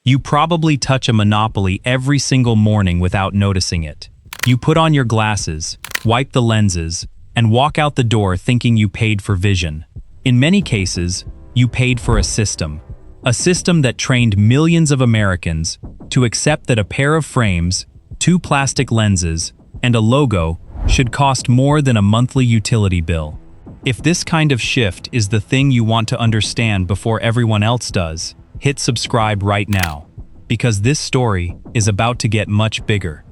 You probably touch a Monopoly every single morning without noticing it. You put on your glasses, wipe the lenses, and walk out the door thinking you paid for vision. In many cases, you paid for a system that trained millions of Americans to accept that a pair of frames, 2 plastic lenses, and a logo should cost more than a monthly utility bill. If this kind of shift is the thing you want to understand before everyone else does, hit subscribe right now, because this story is about to get much bigger.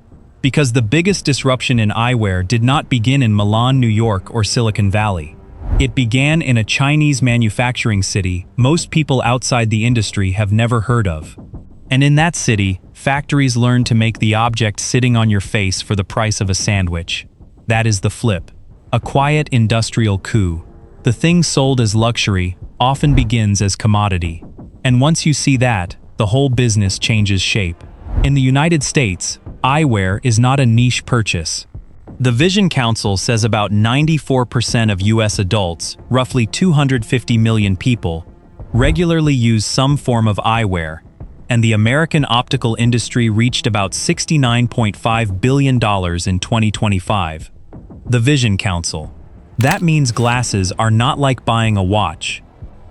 Because the biggest disruption in eyewear did not begin in Milan, New York, or Silicon Valley. It began in a Chinese manufacturing city most people outside the industry have never heard of. And in that city, factories learned to make the object sitting on your face for the price of a sandwich. That is the flip. A quiet industrial coup. The thing sold as luxury often begins as commodity. And once you see that, the whole business changes shape. In the United States, eyewear is not a niche purchase. The Vision Council says about 94% of US adults, roughly 250 million people, regularly use some form of eyewear, and the American optical industry reached about $69.5 billion in 2025. The Vision Council. That means glasses are not like buying a watch.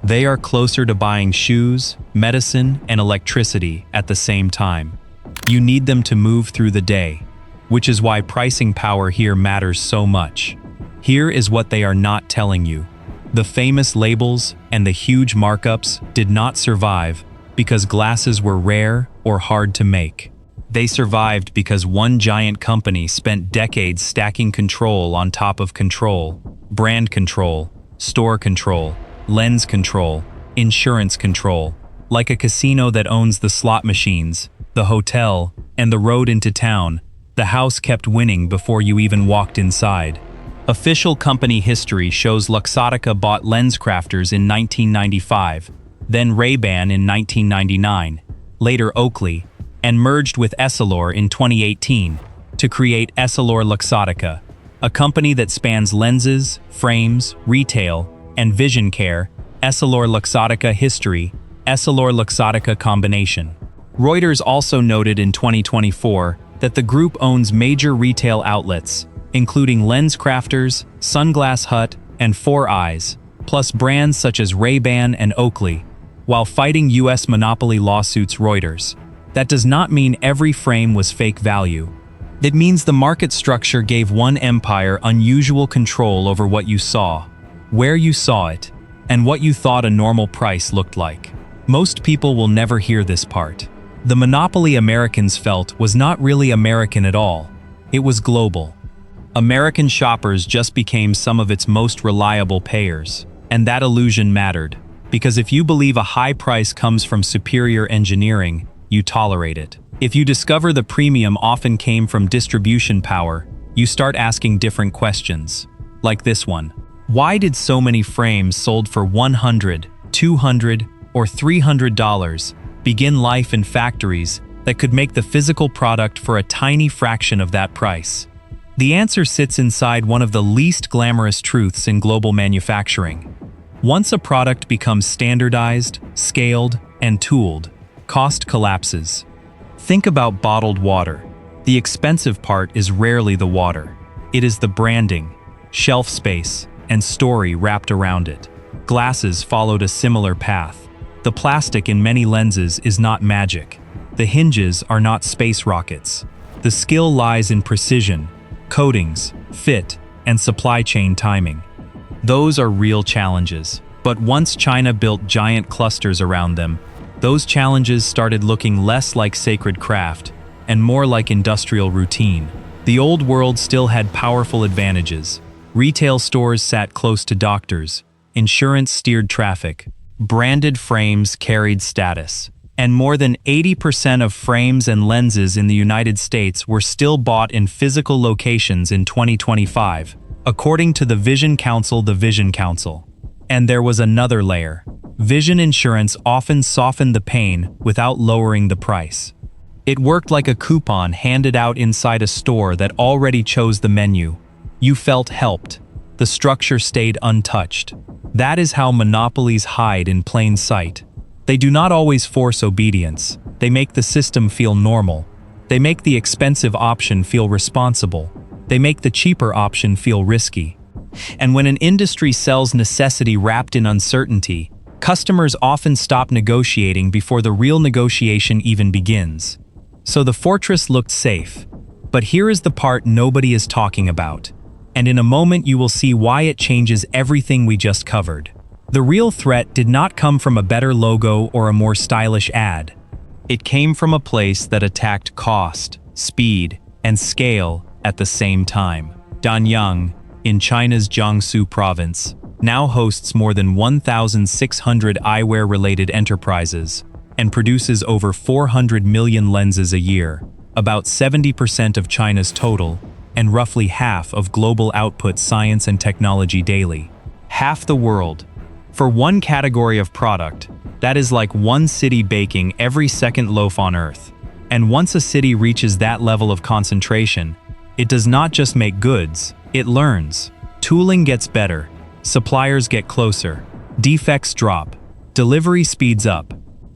They are closer to buying shoes, medicine, and electricity at the same time. You need them to move through the day, which is why pricing power here matters so much. Here is what they are not telling you. The famous labels and the huge markups did not survive because glasses were rare or hard to make. They survived because one giant company spent decades stacking control on top of control, brand control, store control, lens control, insurance control, like a casino that owns the slot machines, the hotel, and the road into town. The house kept winning before you even walked inside. Official company history shows Luxottica bought LensCrafters in 1995, then Ray-Ban in 1999, later Oakley, and merged with Essilor in 2018 to create Essilor-Luxottica, a company that spans lenses, frames, retail, and vision care. Essilor-Luxottica history, Essilor-Luxottica combination. Reuters also noted in 2024 that the group owns major retail outlets, including LensCrafters, Sunglass Hut, and 4Eyes, plus brands such as Ray-Ban and Oakley, while fighting US monopoly lawsuits. Reuters. That does not mean every frame was fake value. It means the market structure gave one empire unusual control over what you saw, where you saw it, and what you thought a normal price looked like. Most people will never hear this part. The monopoly Americans felt was not really American at all. It was global. American shoppers just became some of its most reliable payers. And that illusion mattered, because if you believe a high price comes from superior engineering, you tolerate it. If you discover the premium often came from distribution power, you start asking different questions. Like this one. Why did so many frames sold for $100, $200, or $300 begin life in factories that could make the physical product for a tiny fraction of that price? The answer sits inside one of the least glamorous truths in global manufacturing. Once a product becomes standardized, scaled, and tooled, cost collapses. Think about bottled water. The expensive part is rarely the water. It is the branding, shelf space, and story wrapped around it. Glasses followed a similar path. The plastic in many lenses is not magic. The hinges are not space rockets. The skill lies in precision, coatings, fit, and supply chain timing. Those are real challenges. But once China built giant clusters around them, those challenges started looking less like sacred craft and more like industrial routine. The old world still had powerful advantages. Retail stores sat close to doctors, insurance steered traffic, branded frames carried status, and more than 80% of frames and lenses in the United States were still bought in physical locations in 2025, according to the Vision Council. And there was another layer. Vision insurance often softened the pain without lowering the price. It worked like a coupon handed out inside a store that already chose the menu. You felt helped. The structure stayed untouched. That is how monopolies hide in plain sight. They do not always force obedience. They make the system feel normal. They make the expensive option feel responsible. They make the cheaper option feel risky. And when an industry sells necessity wrapped in uncertainty, customers often stop negotiating before the real negotiation even begins. So the fortress looked safe. But here is the part nobody is talking about. And in a moment you will see why it changes everything we just covered. The real threat did not come from a better logo or a more stylish ad. It came from a place that attacked cost, speed, and scale at the same time. Danyang, in China's Jiangsu province, now hosts more than 1,600 eyewear-related enterprises and produces over 400 million lenses a year, about 70% of China's total, and roughly half of global output science and technology daily. Half the world. For one category of product, that is like one city baking every second loaf on Earth. And once a city reaches that level of concentration, it does not just make goods, it learns. Tooling gets better, suppliers get closer, defects drop, delivery speeds up.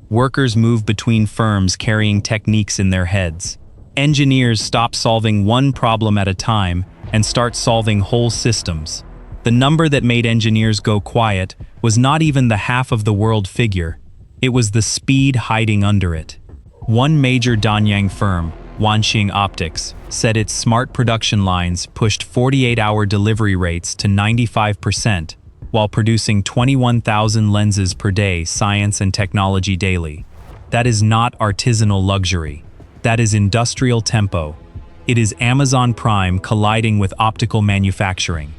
Workers move between firms carrying techniques in their heads. Engineers stop solving one problem at a time and start solving whole systems. The number that made engineers go quiet was not even the half of the world figure. It was the speed hiding under it. One major Danyang firm, Wanxing Optics, said its smart production lines pushed 48-hour delivery rates to 95% while producing 21,000 lenses per day, science and technology daily. That is not artisanal luxury. That is industrial tempo. It is Amazon Prime colliding with optical manufacturing.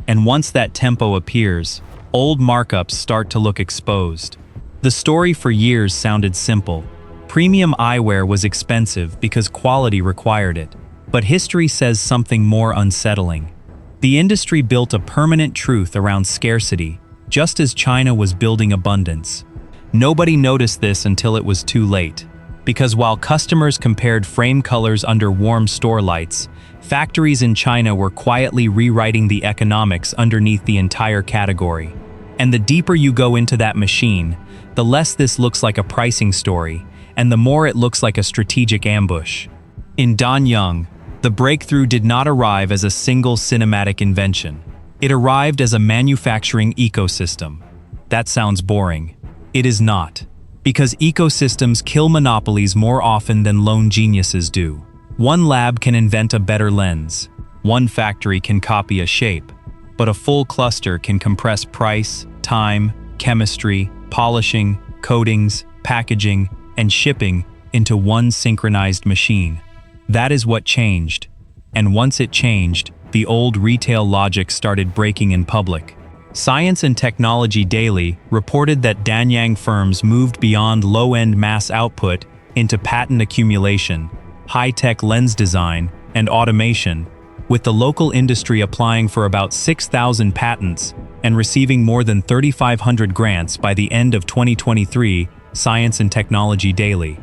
And once that tempo appears, old markups start to look exposed. The story for years sounded simple. Premium eyewear was expensive because quality required it. But history says something more unsettling. The industry built a permanent truth around scarcity, just as China was building abundance. Nobody noticed this until it was too late. Because while customers compared frame colors under warm store lights, factories in China were quietly rewriting the economics underneath the entire category. And the deeper you go into that machine, the less this looks like a pricing story, and the more it looks like a strategic ambush. In Danyang, the breakthrough did not arrive as a single cinematic invention. It arrived as a manufacturing ecosystem. That sounds boring. It is not. Because ecosystems kill monopolies more often than lone geniuses do. One lab can invent a better lens. One factory can copy a shape. But a full cluster can compress price, time, chemistry, polishing, coatings, packaging, and shipping into one synchronized machine. That is what changed. And once it changed, the old retail logic started breaking in public. Science and Technology Daily reported that Danyang firms moved beyond low-end mass output into patent accumulation, high-tech lens design, and automation, with the local industry applying for about 6,000 patents and receiving more than 3,500 grants by the end of 2023, Science and Technology Daily.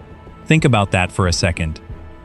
Think about that for a second.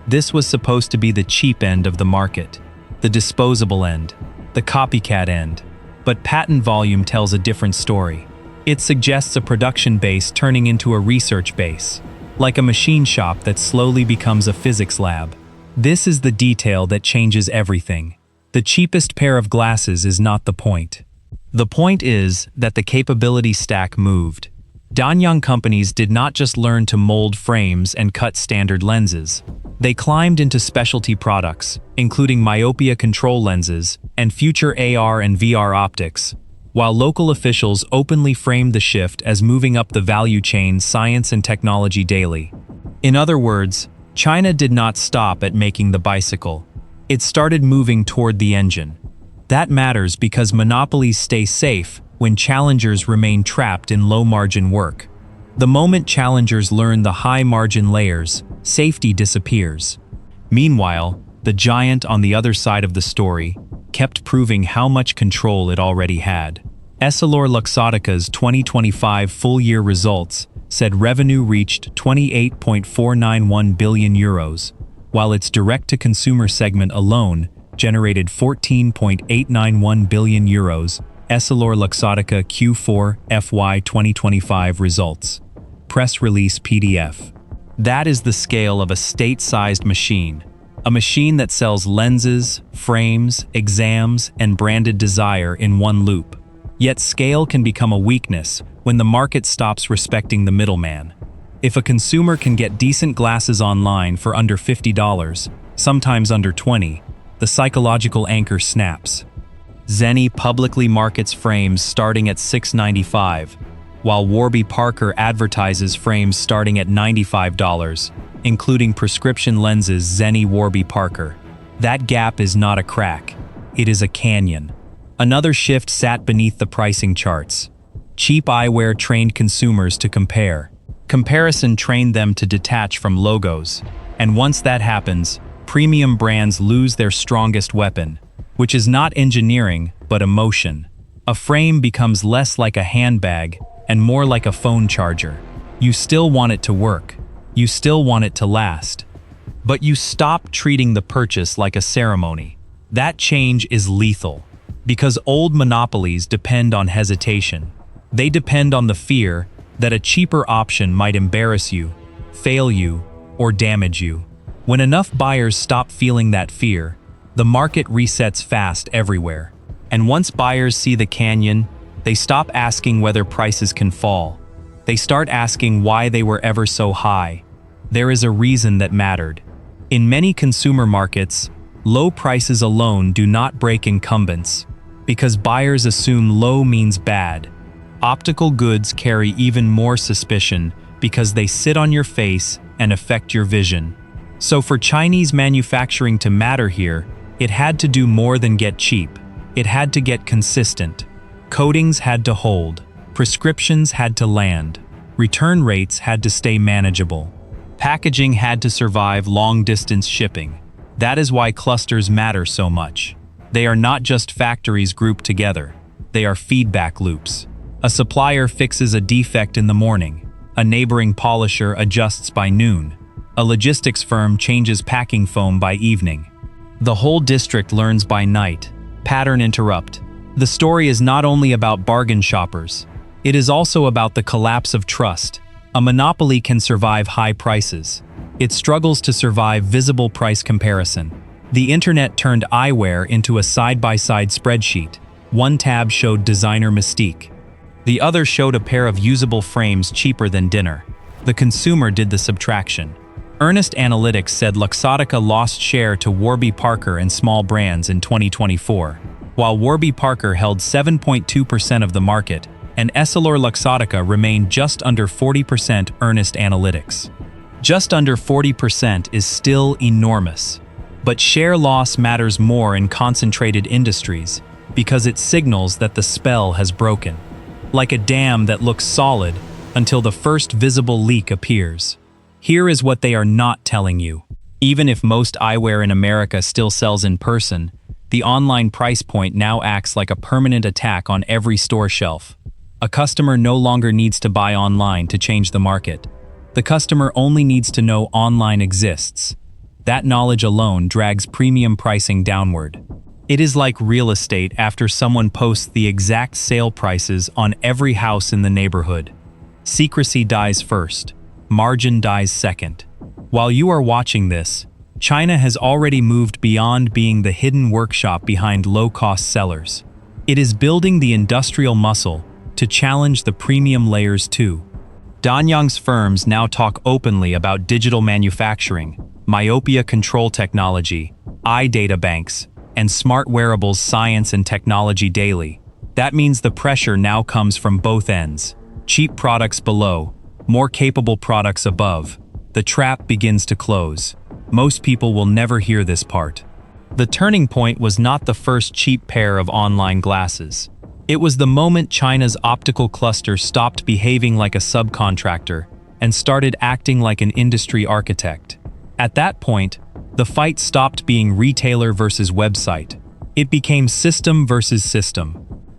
This was supposed to be the cheap end of the market, the disposable end, the copycat end. But patent volume tells a different story. It suggests a production base turning into a research base, like a machine shop that slowly becomes a physics lab. This is the detail that changes everything. The cheapest pair of glasses is not the point. The point is that the capability stack moved. Danyang companies did not just learn to mold frames and cut standard lenses. They climbed into specialty products, including myopia control lenses and future AR and VR optics, while local officials openly framed the shift as moving up the value chain. Science and Technology Daily. In other words, China did not stop at making the bicycle. It started moving toward the engine. That matters because monopolies stay safe when challengers remain trapped in low-margin work. The moment challengers learn the high-margin layers, safety disappears. Meanwhile, the giant on the other side of the story kept proving how much control it already had. EssilorLuxottica's 2025 full-year results said revenue reached 28.491 billion euros, while its direct-to-consumer segment alone generated 14.891 billion euros. EssilorLuxottica Q4 FY 2025 results. press release PDF. That is the scale of a state-sized machine. A machine that sells lenses, frames, exams, and branded desire in one loop. Yet scale can become a weakness when the market stops respecting the middleman. If a consumer can get decent glasses online for under $50, sometimes under $20, the psychological anchor snaps. Zenni publicly markets frames starting at $695, while Warby Parker advertises frames starting at $95, including prescription lenses Zenni Warby Parker. That gap is not a crack, it is a canyon. Another shift sat beneath the pricing charts. Cheap eyewear trained consumers to compare. Comparison trained them to detach from logos. And once that happens, premium brands lose their strongest weapon, which is not engineering, but emotion. A frame becomes less like a handbag and more like a phone charger. You still want it to work. You still want it to last. But you stop treating the purchase like a ceremony. That change is lethal. Because old monopolies depend on hesitation. They depend on the fear that a cheaper option might embarrass you, fail you, or damage you. When enough buyers stop feeling that fear, the market resets fast everywhere. And once buyers see the canyon, they stop asking whether prices can fall. They start asking why they were ever so high. There is a reason that mattered. In many consumer markets, low prices alone do not break incumbents, because buyers assume low means bad. Optical goods carry even more suspicion because they sit on your face and affect your vision. So for Chinese manufacturing to matter here, it had to do more than get cheap. It had to get consistent. Coatings had to hold. Prescriptions had to land. Return rates had to stay manageable. Packaging had to survive long-distance shipping. That is why clusters matter so much. They are not just factories grouped together. They are feedback loops. A supplier fixes a defect in the morning. A neighboring polisher adjusts by noon. A logistics firm changes packing foam by evening. The whole district learns by night. Pattern interrupt. The story is not only about bargain shoppers. It is also about the collapse of trust. A monopoly can survive high prices. It struggles to survive visible price comparison. The internet turned eyewear into a side-by-side spreadsheet. One tab showed designer mystique. The other showed a pair of usable frames cheaper than dinner. The consumer did the subtraction. Earnest Analytics said Luxottica lost share to Warby Parker and small brands in 2024, while Warby Parker held 7.2% of the market, and EssilorLuxottica remained just under 40%. Earnest Analytics. Just under 40% is still enormous. But share loss matters more in concentrated industries because it signals that the spell has broken. Like a dam that looks solid until the first visible leak appears. Here is what they are not telling you. Even if most eyewear in America still sells in person, the online price point now acts like a permanent attack on every store shelf. A customer no longer needs to buy online to change the market. The customer only needs to know online exists. That knowledge alone drags premium pricing downward. It is like real estate after someone posts the exact sale prices on every house in the neighborhood. Secrecy dies first. Margin dies second. While you are watching this, China has already moved beyond being the hidden workshop behind low-cost sellers. It is building the industrial muscle to challenge the premium layers too. Danyang's firms now talk openly about digital manufacturing, myopia control technology, eye data banks, and smart wearables science and technology daily. That means the pressure now comes from both ends. Cheap products below, more capable products above. The trap begins to close. Most people will never hear this part. The turning point was not the first cheap pair of online glasses. It was the moment China's optical cluster stopped behaving like a subcontractor and started acting like an industry architect. At that point, the fight stopped being retailer versus website. It became system versus system.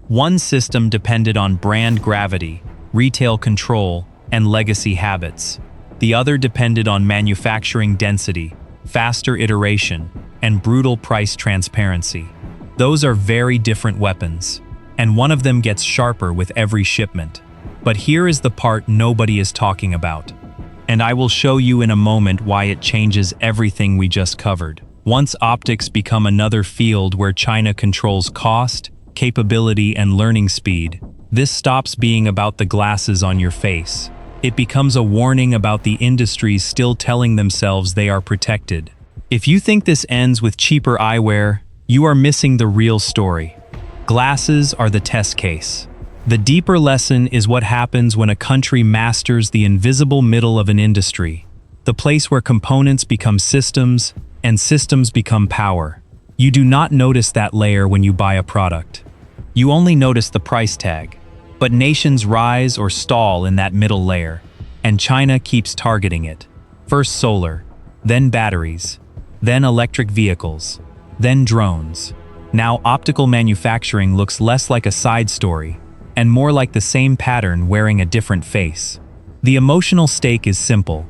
One system depended on brand gravity, retail control, and legacy habits. The other depended on manufacturing density, faster iteration, and brutal price transparency. Those are very different weapons, and one of them gets sharper with every shipment. But here is the part nobody is talking about. And I will show you in a moment why it changes everything we just covered. Once optics become another field where China controls cost, capability, and learning speed, this stops being about the glasses on your face. It becomes a warning about the industries still telling themselves they are protected. If you think this ends with cheaper eyewear, you are missing the real story. Glasses are the test case. The deeper lesson is what happens when a country masters the invisible middle of an industry, the place where components become systems and systems become power. You do not notice that layer when you buy a product. You only notice the price tag. But nations rise or stall in that middle layer, and China keeps targeting it. First solar, then batteries, then electric vehicles, then drones. Now optical manufacturing looks less like a side story, and more like the same pattern wearing a different face. The emotional stake is simple.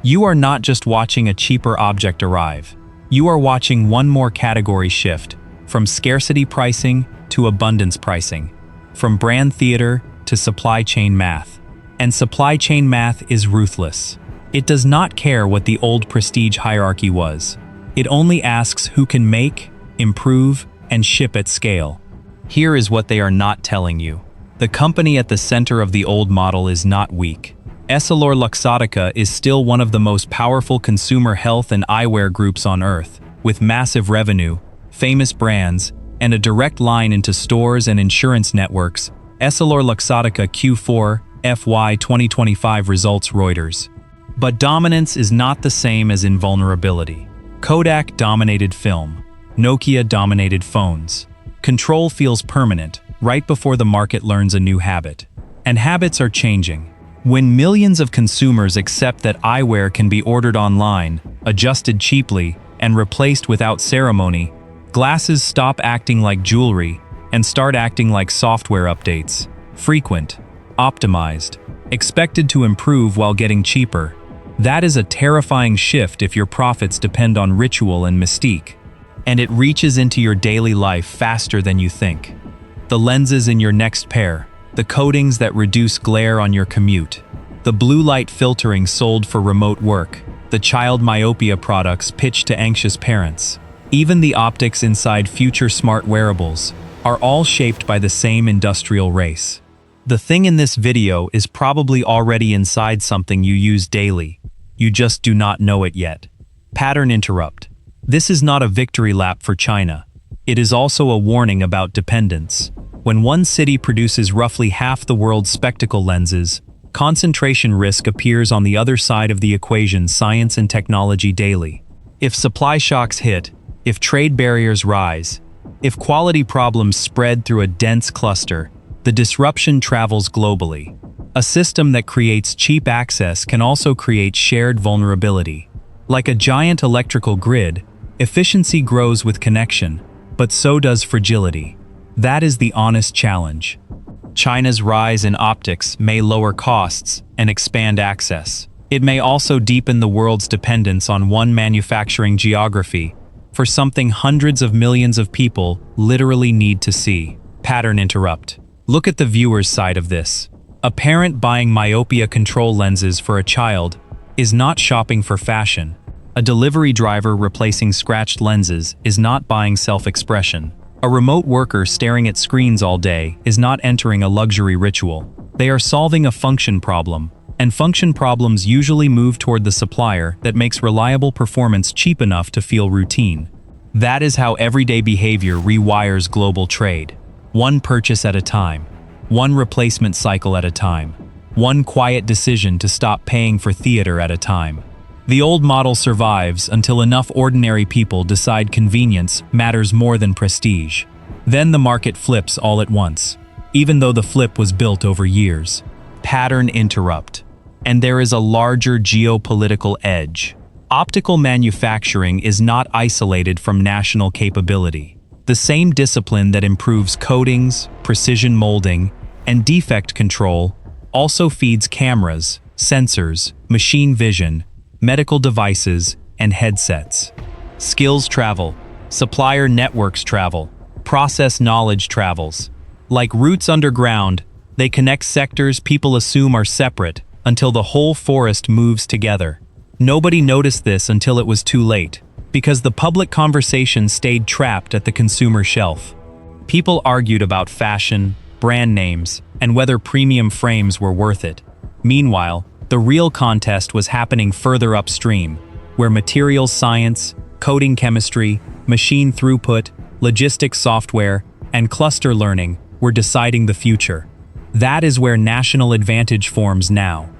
You are not just watching a cheaper object arrive. You are watching one more category shift, from scarcity pricing to abundance pricing. From brand theater to supply chain math. And supply chain math is ruthless. It does not care what the old prestige hierarchy was. It only asks who can make, improve, and ship at scale. Here is what they are not telling you. The company at the center of the old model is not weak. EssilorLuxottica is still one of the most powerful consumer health and eyewear groups on earth, with massive revenue, famous brands, and a direct line into stores and insurance networks. EssilorLuxottica Q4 FY 2025 results Reuters. But dominance is not the same as invulnerability. Kodak dominated film. Nokia dominated phones. Control feels permanent, right before the market learns a new habit. And habits are changing. When millions of consumers accept that eyewear can be ordered online, adjusted cheaply, and replaced without ceremony, glasses stop acting like jewelry and start acting like software updates. Frequent, optimized, expected to improve while getting cheaper. That is a terrifying shift if your profits depend on ritual and mystique. And it reaches into your daily life faster than you think. The lenses in your next pair, the coatings that reduce glare on your commute, the blue light filtering sold for remote work, the child myopia products pitched to anxious parents. Even the optics inside future smart wearables are all shaped by the same industrial race. The thing in this video is probably already inside something you use daily. You just do not know it yet. Pattern interrupt. This is not a victory lap for China. It is also a warning about dependence. When one city produces roughly half the world's spectacle lenses, concentration risk appears on the other side of the equation. Science and technology daily. If supply shocks hit, if trade barriers rise, if quality problems spread through a dense cluster, the disruption travels globally. A system that creates cheap access can also create shared vulnerability. Like a giant electrical grid, efficiency grows with connection, but so does fragility. That is the honest challenge. China's rise in optics may lower costs and expand access. It may also deepen the world's dependence on one manufacturing geography for something hundreds of millions of people literally need to see. Pattern interrupt. Look at the viewer's side of this. A parent buying myopia control lenses for a child is not shopping for fashion. A delivery driver replacing scratched lenses is not buying self-expression. A remote worker staring at screens all day is not entering a luxury ritual. They are solving a function problem, and function problems usually move toward the supplier that makes reliable performance cheap enough to feel routine. That is how everyday behavior rewires global trade. One purchase at a time. One replacement cycle at a time. One quiet decision to stop paying for theater at a time. The old model survives until enough ordinary people decide convenience matters more than prestige. Then the market flips all at once, even though the flip was built over years. Pattern interrupt. And there is a larger geopolitical edge. Optical manufacturing is not isolated from national capability. The same discipline that improves coatings, precision molding, and defect control also feeds cameras, sensors, machine vision, medical devices, and headsets. Skills travel, supplier networks travel, process knowledge travels. Like roots underground, They connect sectors people assume are separate until the whole forest moves together. Nobody noticed this until it was too late, because the public conversation stayed trapped at the consumer shelf. People argued about fashion, brand names, and whether premium frames were worth it. Meanwhile, the real contest was happening further upstream, where materials science, coding chemistry, machine throughput, logistics software, and cluster learning were deciding the future. That is where national advantage forms now.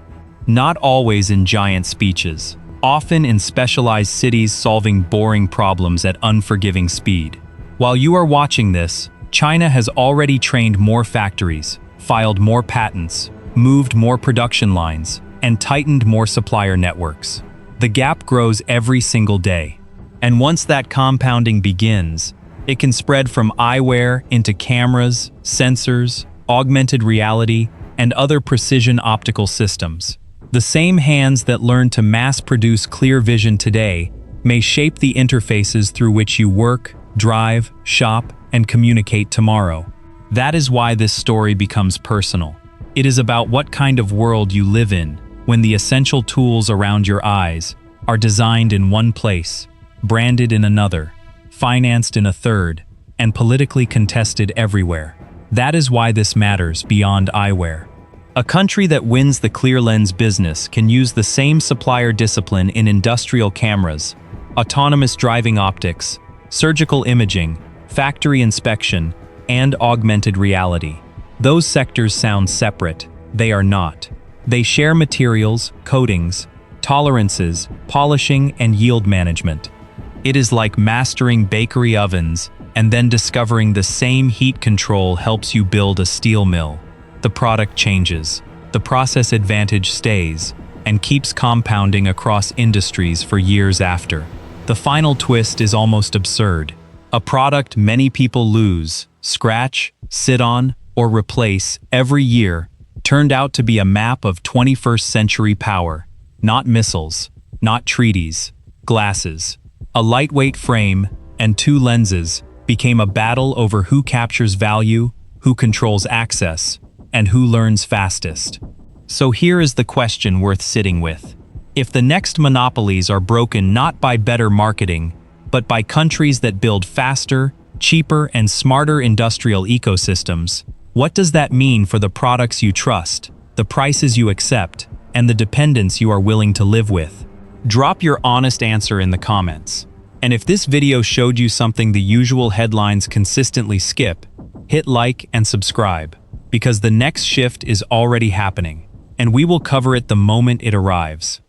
Not always in giant speeches, often in specialized cities solving boring problems at unforgiving speed. While you are watching this, China has already trained more factories, filed more patents, moved more production lines, and tightened more supplier networks. The gap grows every single day. And once that compounding begins, it can spread from eyewear into cameras, sensors, augmented reality, and other precision optical systems. The same hands that learn to mass-produce clear vision today may shape the interfaces through which you work, drive, shop, and communicate tomorrow. That is why this story becomes personal. It is about what kind of world you live in when the essential tools around your eyes are designed in one place, branded in another, financed in a third, and politically contested everywhere. That is why this matters beyond eyewear. A country that wins the clear lens business can use the same supplier discipline in industrial cameras, autonomous driving optics, surgical imaging, factory inspection, and augmented reality. Those sectors sound separate. They are not. They share materials, coatings, tolerances, polishing, and yield management. It is like mastering bakery ovens and then discovering the same heat control helps you build a steel mill. The product changes, the process advantage stays, and keeps compounding across industries for years after. The final twist is almost absurd. A product many people lose, scratch, sit on, or replace every year turned out to be a map of 21st century power. Not missiles, not treaties, glasses. A lightweight frame and two lenses became a battle over who captures value, who controls access, and who learns fastest. So here is the question worth sitting with. If the next monopolies are broken not by better marketing, but by countries that build faster, cheaper, and smarter industrial ecosystems, what does that mean for the products you trust, the prices you accept, and the dependence you are willing to live with? Drop your honest answer in the comments. And if this video showed you something the usual headlines consistently skip, hit like and subscribe, because the next shift is already happening, and we will cover it the moment it arrives.